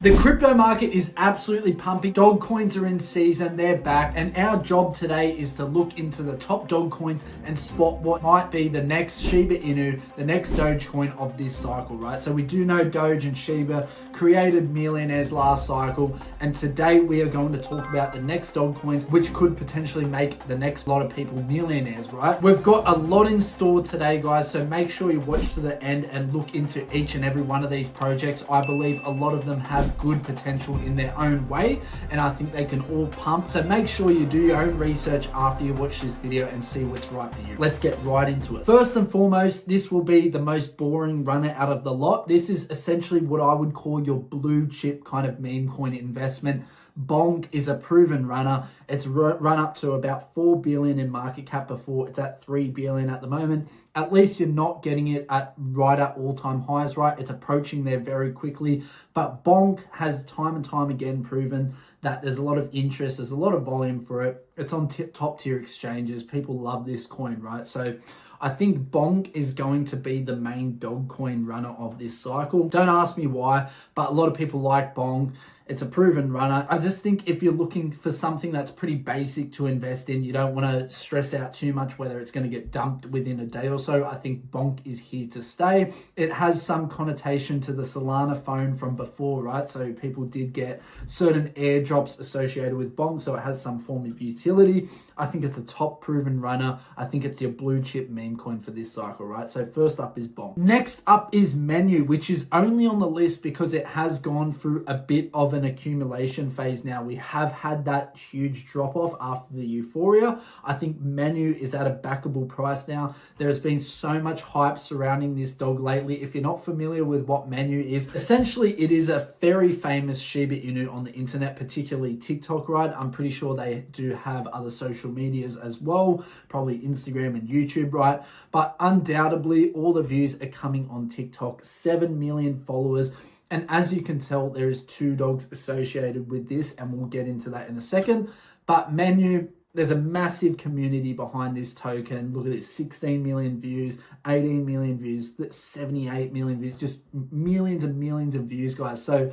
The crypto market is absolutely pumping. Dog coins are in season, they're back, and our job today is to look into the top dog coins and spot what might be the next Shiba Inu, the next Doge coin of this cycle, right? So we do know Doge and Shiba created millionaires last cycle, and today we are going to talk about the next dog coins, which could potentially make the next lot of people millionaires, right? We've got a lot in store today, guys, so make sure you watch to the end and look into each and every one of these projects. I believe a lot of them have good potential in their own way, and I think they can all pump. So make sure you do your own research after you watch this video and see what's right for you. Let's get right into it. First and foremost, this will be the most boring runner out of the lot. This is essentially what I would call your blue chip kind of meme coin investment. Bonk is a proven runner. It's run up to about 4 billion in market cap before. It's at 3 billion at the moment. At least you're not getting it right at all-time highs, right? It's approaching there very quickly. But Bonk has time and time again proven that there's a lot of interest, there's a lot of volume for it. It's on top tier exchanges. People love this coin, right? So I think Bonk is going to be the main dog coin runner of this cycle. Don't ask me why, but a lot of people like Bonk. It's a proven runner. I just think if you're looking for something that's pretty basic to invest in, you don't want to stress out too much whether it's going to get dumped within a day or so. I think Bonk is here to stay. It has some connotation to the Solana phone from before, right? So people did get certain airdrops associated with Bonk, so it has some form of utility. I think it's a top proven runner. I think it's your blue chip meme coin for this cycle, right? So first up is Bonk. Next up is Menu, which is only on the list because it has gone through a bit of an accumulation phase now. We have had that huge drop off after the euphoria. I think Menu is at a backable price now. There has been so much hype surrounding this dog lately. If you're not familiar with what Menu is, essentially it is a very famous Shiba Inu on the internet, particularly TikTok, right? I'm pretty sure they do have other social medias as well, probably Instagram and YouTube, right? But undoubtedly all the views are coming on TikTok. 7 million followers. And as you can tell, there is two dogs associated with this, and we'll get into that in a second. But Menu, there's a massive community behind this token. Look at it, 16 million views, 18 million views, 78 million views, just millions and millions of views, guys. So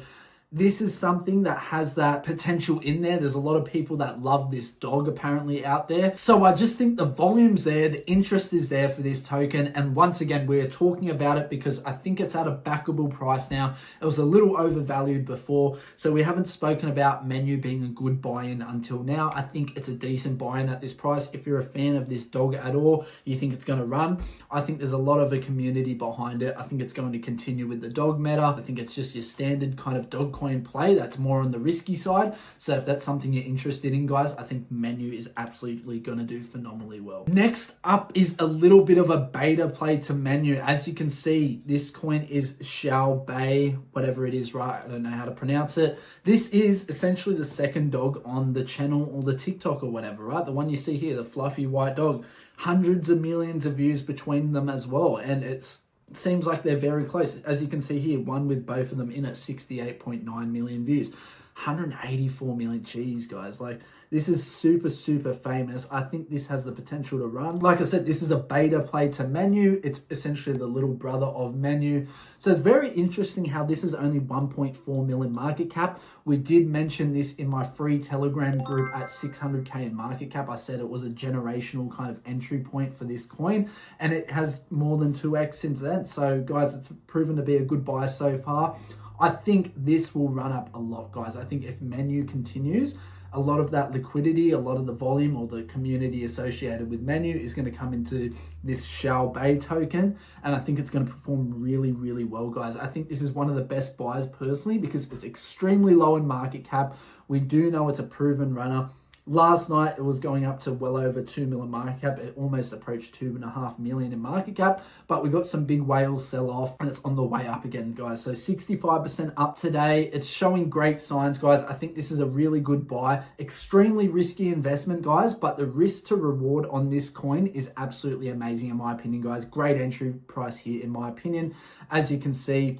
this is something that has that potential in there. There's a lot of people that love this dog apparently out there. So I just think the volume's there, the interest is there for this token. And once again, we're talking about it because I think it's at a backable price now. It was a little overvalued before. So we haven't spoken about Menu being a good buy-in until now. I think it's a decent buy-in at this price. If you're a fan of this dog at all, you think it's going to run, I think there's a lot of a community behind it. I think it's going to continue with the dog meta. I think it's just your standard kind of dog coin play that's more on the risky side. So if that's something you're interested in, guys, I think Menu is absolutely going to do phenomenally well. Next up is a little bit of a beta play to Menu. As you can see, this coin is SHIB, whatever it is, right? I don't know how to pronounce it. This is essentially the second dog on the channel or the TikTok or whatever, right? The one you see here, the fluffy white dog. Hundreds of millions of views between them as well. And it seems like they're very close. As you can see here, one with both of them in at 68.9 million views. 184 million. Jeez, guys. Like, this is super, super famous. I think this has the potential to run. Like I said, this is a beta play to Menu. It's essentially the little brother of Menu. So it's very interesting how this is only 1.4 million market cap. We did mention this in my free Telegram group at 600K in market cap. I said it was a generational kind of entry point for this coin, and it has more than 2x since then. So guys, it's proven to be a good buy so far. I think this will run up a lot, guys. I think if Menu continues, a lot of that liquidity, a lot of the volume or the community associated with Menu is going to come into this SHIB token. And I think it's going to perform really, really well, guys. I think this is one of the best buys personally because it's extremely low in market cap. We do know it's a proven runner. Last night, it was going up to well over 2 million market cap. It almost approached 2.5 million in market cap, but we got some big whales sell off and it's on the way up again, guys. So 65% up today. It's showing great signs, guys. I think this is a really good buy. Extremely risky investment, guys, but the risk to reward on this coin is absolutely amazing in my opinion, guys. Great entry price here in my opinion. As you can see,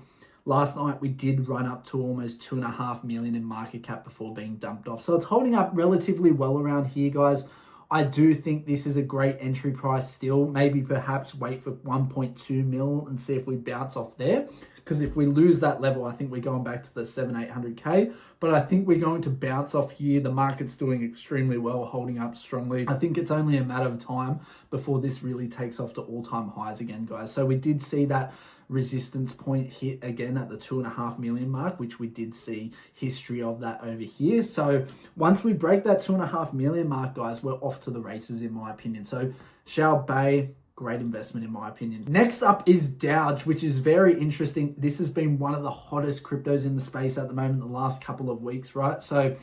last night, we did run up to almost 2.5 million in market cap before being dumped off. So it's holding up relatively well around here, guys. I do think this is a great entry price still. Maybe perhaps wait for 1.2 mil and see if we bounce off there. because if we lose that level, I think we're going back to the 700-800K. But I think we're going to bounce off here. The market's doing extremely well, holding up strongly. I think it's only a matter of time before this really takes off to all-time highs again, guys. So we did see that resistance point hit again at the 2.5 million mark, which we did see history of that over here. So once we break that 2.5 million mark, guys, we're off to the races, in my opinion. So SHIB, great investment in my opinion. Next up is DOGE, which is very interesting. This has been one of the hottest cryptos in the space at the moment, the last couple of weeks, right? So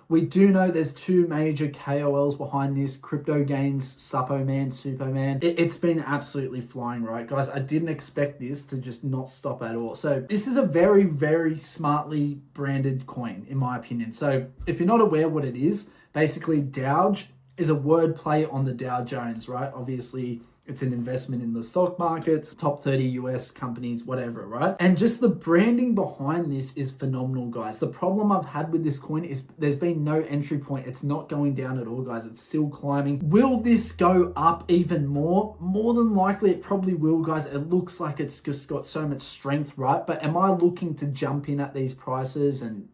we do know there's two major KOLs behind this, Crypto Gains, Suppoman, Superman. It's been absolutely flying, right, guys? I didn't expect this to just not stop at all. So this is a very, very smartly branded coin, in my opinion. So if you're not aware what it is, basically DOGE is a word play on the Dow Jones, right? Obviously, it's an investment in the stock markets, top 30 US companies, whatever, right? And just the branding behind this is phenomenal, guys. The problem I've had with this coin is there's been no entry point. It's not going down at all, guys. It's still climbing. Will this go up even more? More than likely, it probably will, guys. It looks like it's just got so much strength, right? But am I looking to jump in at these prices and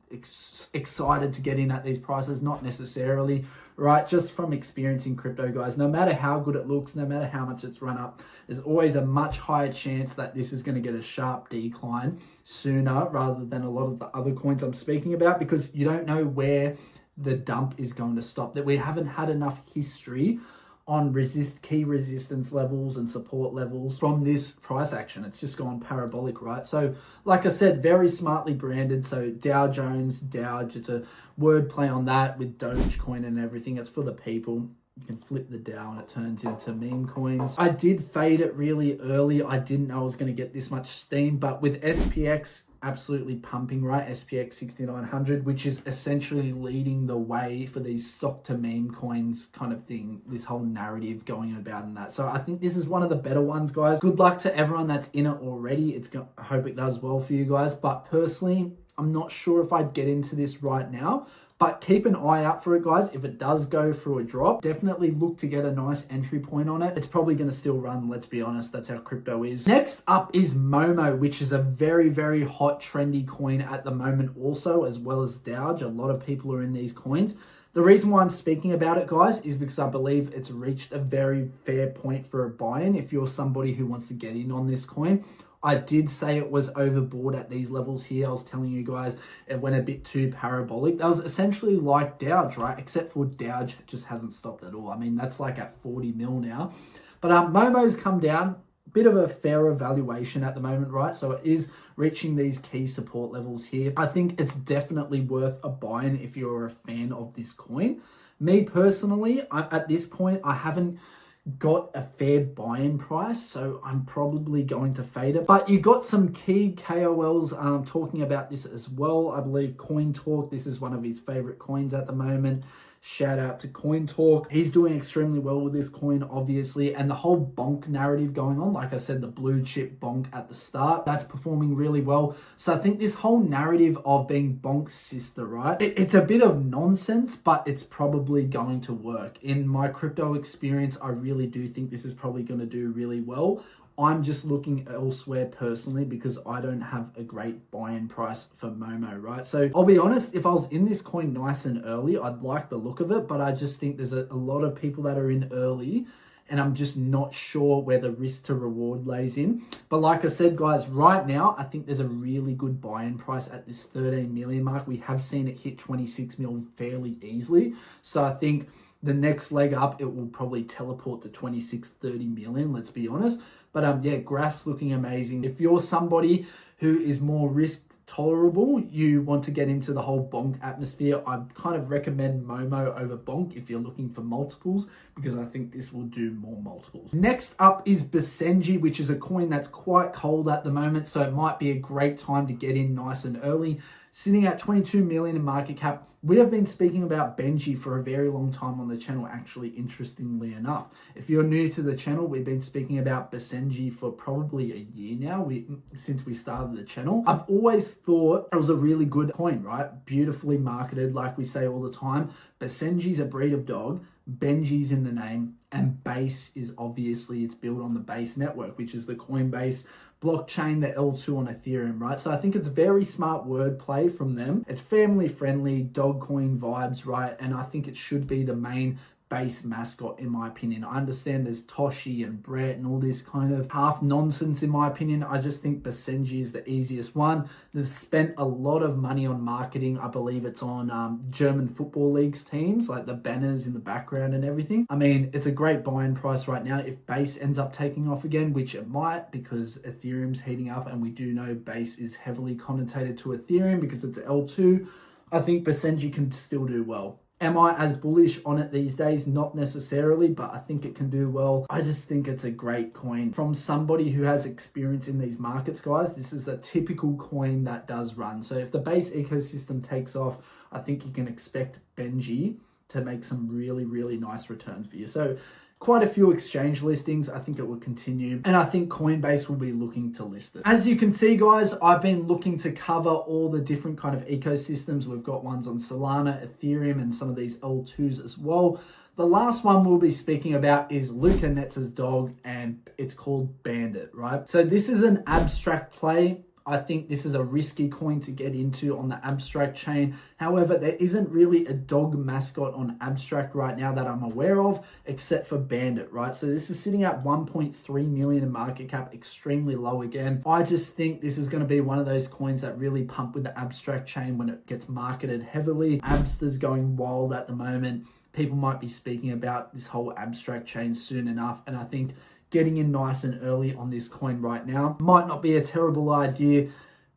excited to get in at these prices? Not necessarily, right? Just from experiencing crypto, guys, no matter how good it looks, no matter how much it's run up, there's always a much higher chance that this is going to get a sharp decline sooner rather than a lot of the other coins I'm speaking about, because you don't know where the dump is going to stop. That we haven't had enough history on key resistance levels and support levels from this price action. It's just gone parabolic, right? So like I said, very smartly branded. So Dow Jones, DOGE, it's a word play on that with Dogecoin and everything. It's for the people. You can flip the Dow and it turns into meme coins. I did fade it really early. I didn't know I was going to get this much steam, but with SPX absolutely pumping, right? SPX 6900, which is essentially leading the way for these stock to meme coins kind of thing, this whole narrative going about in that. So I think this is one of the better ones, guys. Good luck to everyone that's in it already. I hope it does well for you guys. But personally, I'm not sure if I'd get into this right now. But keep an eye out for it, guys. If it does go through a drop, definitely look to get a nice entry point on it. It's probably going to still run, let's be honest. That's how crypto is. Next up is Momo, which is a very, very hot, trendy coin at the moment also, as well as DOGE. A lot of people are in these coins. The reason why I'm speaking about it, guys, is because I believe it's reached a very fair point for a buy-in if you're somebody who wants to get in on this coin. I did say it was overbought at these levels here. I was telling you guys it went a bit too parabolic. That was essentially like DOGE, right? Except for DOGE just hasn't stopped at all. I mean, that's like at 40 mil now. But Momo's come down. Bit of a fairer valuation at the moment, right? So it is reaching these key support levels here. I think it's definitely worth a buy-in if you're a fan of this coin. Me personally, at this point, I haven't got a fair buy-in price, so I'm probably going to fade it. But you got some key KOLs talking about this as well. I believe Coin Talk, this is one of his favorite coins at the moment. Shout out to Coin Talk. He's doing extremely well with this coin, obviously, and the whole bonk narrative going on. Like I said, the blue chip bonk at the start, that's performing really well. So I think this whole narrative of being bonk's sister, right? It's a bit of nonsense, but it's probably going to work. In my crypto experience, I really do think this is probably going to do really well. I'm just looking elsewhere personally because I don't have a great buy-in price for Momo, right? So I'll be honest, if I was in this coin nice and early, I'd like the look of it, but I just think there's a lot of people that are in early and I'm just not sure where the risk to reward lays in. But like I said, guys, right now, I think there's a really good buy-in price at this 13 million mark. We have seen it hit 26 mil fairly easily. So I think the next leg up, it will probably teleport to 26, 30 million, let's be honest. But yeah, graph's looking amazing. If you're somebody who is more risk tolerable, you want to get into the whole bonk atmosphere, I kind of recommend Momo over bonk if you're looking for multiples, because I think this will do more multiples. Next up is Basenji, which is a coin that's quite cold at the moment, so it might be a great time to get in nice and early. Sitting at 22 million in market cap. We have been speaking about Benji for a very long time on the channel, actually, interestingly enough. If you're new to the channel, we've been speaking about Basenji for probably a year now, since we started the channel. I've always thought it was a really good coin, right? Beautifully marketed, like we say all the time. Basenji's a breed of dog, Benji's in the name, and Base is obviously, it's built on the Base network, which is the Coinbase blockchain the L2 on Ethereum, right? So I think it's very smart wordplay from them. It's family friendly, Dogecoin vibes, right? And I think it should be the main base mascot in my opinion. I understand there's Toshi and Brett and all this kind of half nonsense in my opinion. I just think Basenji is the easiest one. They've spent a lot of money on marketing. I believe it's on German football leagues teams, like the banners in the background and everything. I mean, it's a great buying price right now. If base ends up taking off again, which it might because Ethereum's heating up and we do know base is heavily connotated to Ethereum because it's L2, I think Basenji can still do well. Am I as bullish on it these days? Not necessarily, but I think it can do well. I just think it's a great coin. From somebody who has experience in these markets, guys, this is the typical coin that does run. So if the base ecosystem takes off, I think you can expect Benji to make some really, really nice returns for you. So quite a few exchange listings. I think it will continue. And I think Coinbase will be looking to list it. As you can see, guys, I've been looking to cover all the different kind of ecosystems. We've got ones on Solana, Ethereum, and some of these L2s as well. The last one we'll be speaking about is Luca Netz's dog, and it's called Bandit, right? So this is an abstract play. I think this is a risky coin to get into on the abstract chain. However, there isn't really a dog mascot on abstract right now that I'm aware of, except for Bandit, right? So this is sitting at 1.3 million in market cap, extremely low again. I just think this is going to be one of those coins that really pump with the abstract chain when it gets marketed heavily. Abster's going wild at the moment. People might be speaking about this whole abstract chain soon enough, and I think getting in nice and early on this coin right now might not be a terrible idea.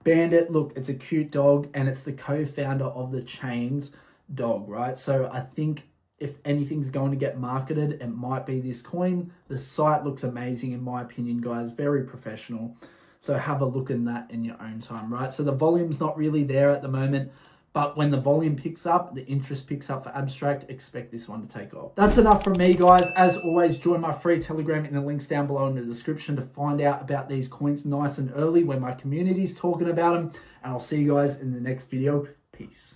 Bandit, look, it's a cute dog and it's the co-founder of the chain's dog, right? So I think if anything's going to get marketed, it might be this coin. The site looks amazing in my opinion, guys, very professional. So have a look in that in your own time, right? So the volume's not really there at the moment, but when the volume picks up, the interest picks up for abstract, expect this one to take off. That's enough from me, guys. As always, join my free Telegram in the links down below in the description to find out about these coins nice and early when my community's talking about them. And I'll see you guys in the next video. Peace.